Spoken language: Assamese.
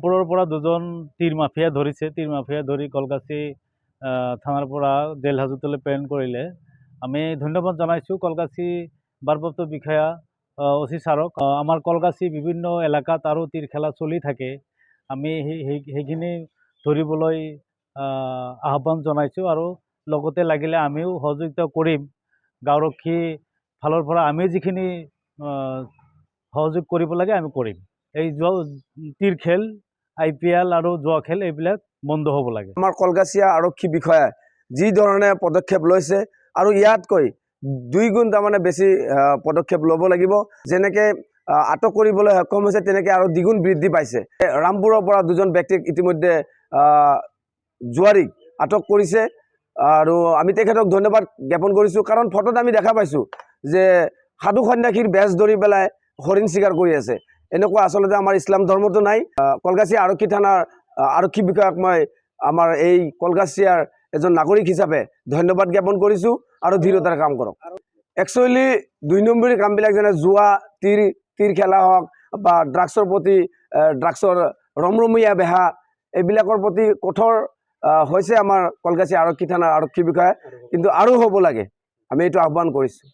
ওপৰৰ পৰা দুজন তীৰ মাফিয়া ধৰিছে। তীৰ মাফিয়া ধৰি কলগাছি থানাৰ পৰা জেল হাজতলৈ প্ৰেৰণ কৰিলে। আমি ধন্যবাদ জনাইছোঁ কলগাছি ভাৰপ্ৰাপ্ত বিষয়া অচি ছাৰক। আমাৰ কলগাছি বিভিন্ন এলেকাত আৰু তীৰ খেলা চলি থাকে। আমি সেইখিনি ধৰিবলৈ আহ্বান জনাইছোঁ আৰু লগতে লাগিলে আমিও সহযোগিতা কৰিম। গাঁওৰক্ষী ফালৰ পৰা আমি যিখিনি সহযোগ কৰিব লাগে আমি কৰিম। এই তীৰ খেল IPL আৰু জুৱা খেল এইবিলাক বন্ধ হ'ব লাগে। আমাৰ কলগাছিয়া আৰক্ষী বিষয়াই যি ধৰণে পদক্ষেপ লৈছে আৰু ইয়াতকৈ 2 গুণ তাৰমানে বেছি পদক্ষেপ ল'ব লাগিব। যেনেকৈ আটক কৰিবলৈ সক্ষম হৈছে তেনেকৈ আৰু দ্বিগুণ বৃদ্ধি পাইছে। ৰামপুৰৰ পৰা 2জন ব্যক্তিক ইতিমধ্যে জুৱাৰীক আটক কৰিছে আৰু আমি তেখেতক ধন্যবাদ জ্ঞাপন কৰিছোঁ। কাৰণ ফটোত আমি দেখা পাইছোঁ যে সাধু সন্যাসীৰ বেজ ধৰি পেলাই হৰিণ চিকাৰ কৰি আছে। এনেকুৱা আচলতে আমাৰ ইছলাম ধৰ্মতো নাই। কলগাছি আৰক্ষী থানাৰ আৰক্ষী বিষয়াক মই আমাৰ এই কলগাছিয়াৰ এজন নাগৰিক হিচাপে ধন্যবাদ জ্ঞাপন কৰিছোঁ আৰু ধীৰতাৰে কাম কৰক। একচুৱেলি 2 নম্বৰী কামবিলাক যেনে জুৱা, তীৰ খেলা হওক বা ড্ৰাগছৰ ৰমৰমীয়া বেহা, এইবিলাকৰ প্ৰতি কঠোৰ হৈছে আমাৰ কলগাছি আৰক্ষী থানাৰ আৰক্ষী বিষয়া, কিন্তু আৰু হ'ব লাগে। আমি এইটো আহ্বান কৰিছোঁ।